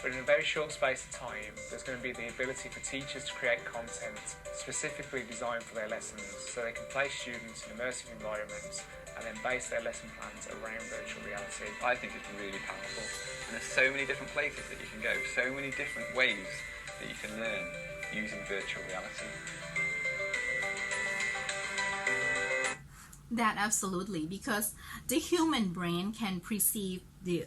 But in a very short space of time, there's going to be the ability for teachers to create content specifically designed for their lessons, so they can place students in immersive environments and then base their lesson plans around virtual reality. I think it's really powerful, and there's so many different places that you can go, so many different ways that you can learn using virtual reality. That absolutely, because the human brain can perceive the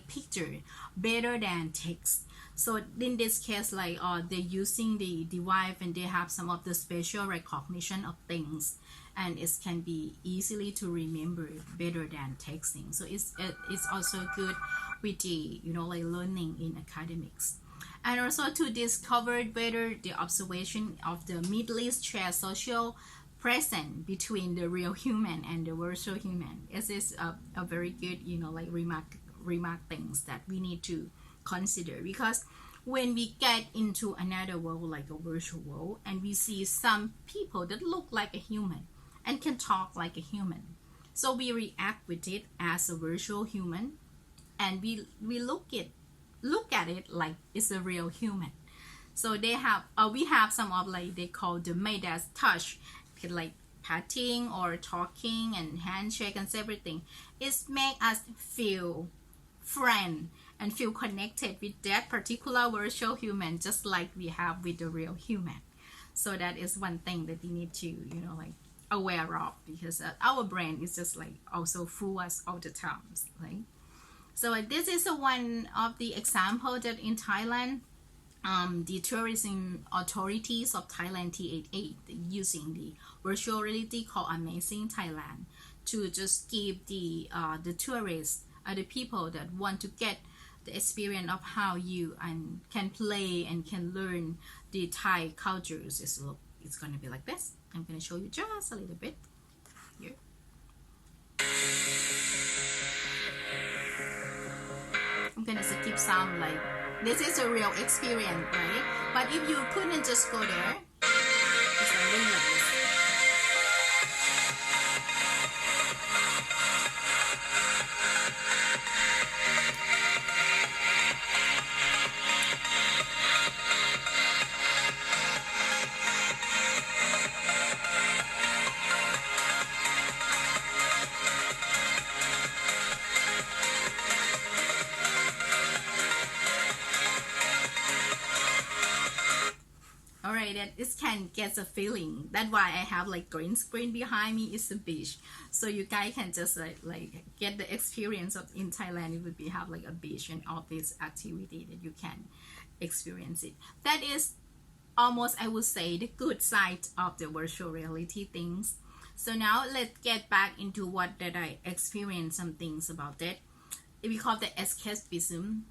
picture better than text. So in this case, like they're using the device and they have some of the spatial recognition of things, and it can be easily to remember better than texting. So it's also good with the learning in academics. And also to discover better the observation of the midleast shared social present between the real human and the virtual human. This is a very good remark things that we need to consider, because when we get into another world like a virtual world and we see some people that look like a human and can talk like a human, so we react with it as a virtual human, and we look at it like it's a real human. So they have we have some of they call the Midas touch, like patting or talking and handshake and everything. It make us feel friend and feel connected with that particular virtual human, just like we have with the real human. So that is one thing that we need to aware of, because our brain is just also fool us all the times, right? So this is one of the example that in Thailand, the tourism authorities of Thailand, THA, using the virtual reality called Amazing Thailand to just give the tourists, the people that want to get the experience of how you can play and can learn the Thai cultures. It's going to be like this. I'm going to show you just a little bit here. I'm going to skip some this is a real experience, right? But if you couldn't just go there, it's like this. That it can get a feeling. That's why I have green screen behind me. It's a beach, so you guys can just get the experience of in Thailand. It would be have a beach and all this activity that you can experience it. That is almost, I would say, the good side of the virtual reality things. So now let's get back into what that I experienced some things about that. We call the escapism.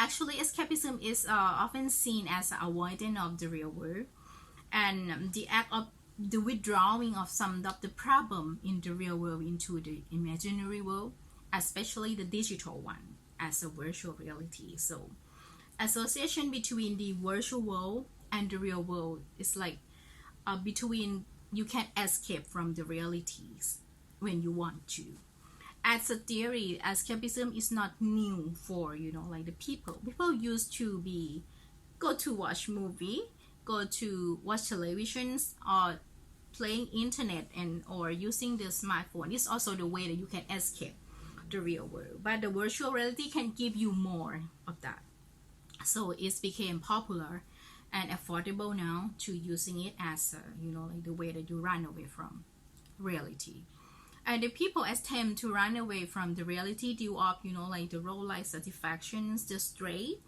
Actually, escapism is often seen as avoidance of the real world, and the act of the withdrawing of some of the problem in the real world into the imaginary world, especially the digital one, as a virtual reality. So association between the virtual world and the real world is between you can escape from the realities when you want to. As a theory, escapism is not new for the people. People used to go to watch movie, go to watch televisions, or playing internet or using the smartphone. It's also the way that you can escape the real world. But the virtual reality can give you more of that. So it's became popular and affordable now to using it as the way that you run away from reality. And the people attempt to run away from the reality due of the role life satisfactions, the stress,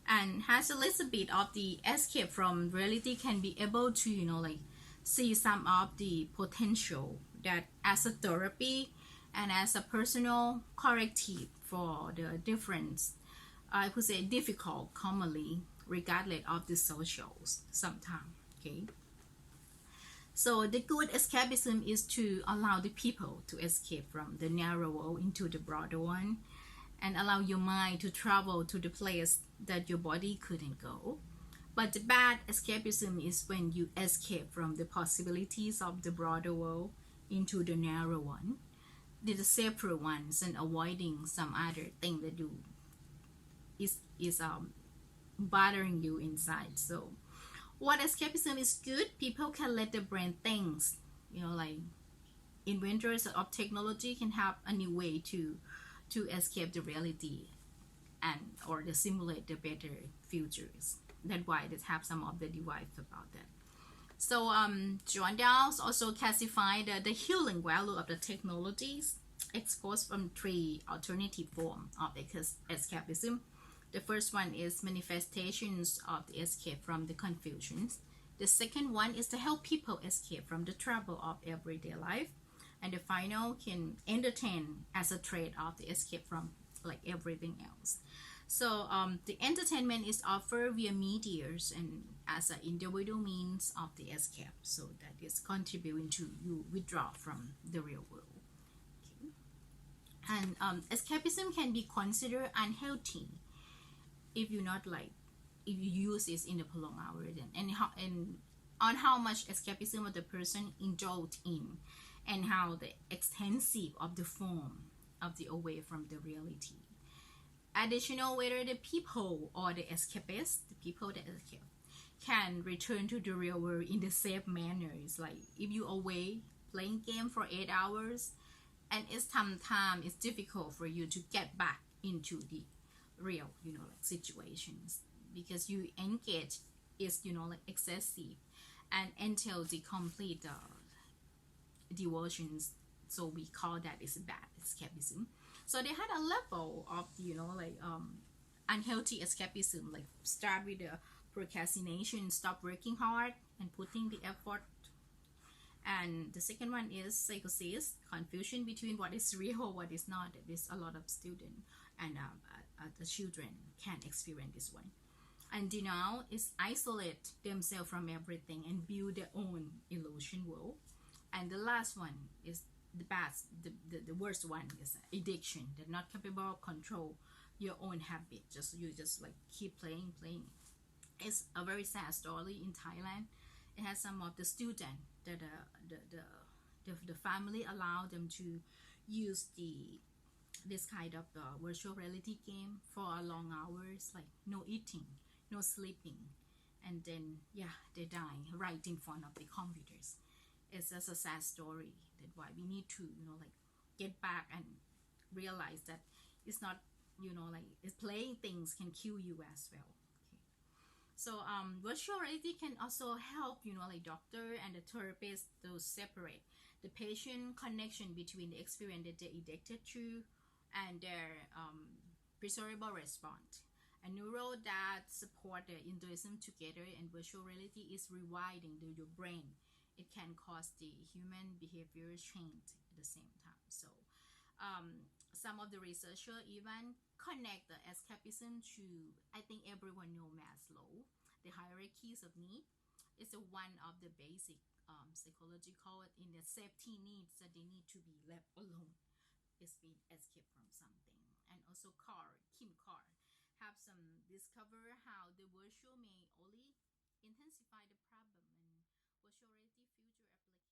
and has a little bit of the escape from reality, can be able to see some of the potential that as a therapy and as a personal corrective for the difference, I would say difficult commonly regardless of the socials sometimes. Okay. So the good escapism is to allow the people to escape from the narrow world into the broader one, and allow your mind to travel to the place that your body couldn't go. But the bad escapism is when you escape from the possibilities of the broader world into the narrow one, the separate ones, and avoiding some other thing that you is bothering you inside. So what escapism is good, people can let the brain think, like inventors of technology can have a new way to escape the reality and or to simulate the better futures. That's why they have some of the device about that. So John Downs also classified the healing value of the technologies exposed from three alternative forms of escapism. The first one is manifestations of the escape from the confusions. The second one is to help people escape from the trouble of everyday life. And the final can entertain as a trade of the escape from like everything else. So the entertainment is offered via medias and as an individual means of the escape. So that is contributing to you withdraw from the real world. Okay. And escapism can be considered unhealthy if you not like if you use this in the prolonged hours and on how much escapism of the person indulged in and how the extensive of the form of the away from the reality. Additional, whether the people or the escapists, the people that escape, can return to the real world in the same manner. It's like if you away playing game for 8 hours, and it's sometimes it's difficult for you to get back into the real, like situations because you engage is like excessive and until the complete devotions. So we call that is bad escapism. So they had a level of unhealthy escapism, like start with the procrastination, stop working hard and putting the effort. And the second one is psychosis, confusion between what is real, what is not. There's a lot of students and the children can experience this one. And denial is isolate themselves from everything and build their own illusion world. And the last one is the best, the worst one is addiction. They're not capable of control your own habit. You just like keep playing. It's a very sad story in Thailand. It has some of the students that the family allowed them to use this kind of virtual reality game for long hours, like no eating, no sleeping, and then they die right in front of the computers. It's just a sad story. That's why we need to like get back and realize that it's not it's playing things can kill you as well. Okay. So virtual reality can also help like doctor and the therapist to separate the patient connection between the experience that they addicted to and their perceivable response. A neural that support the Hinduism together and virtual reality is rewinding your brain. It can cause the human behavior change at the same time. So some of the researchers even connect the escapism to, I think everyone knows Maslow, the hierarchies of need. It's one of the basic psychological in the safety needs that they need to be left alone. It's been escape from something. And also Kim Carr have some discover how the virtual may only intensify the problem and virtual reality future application.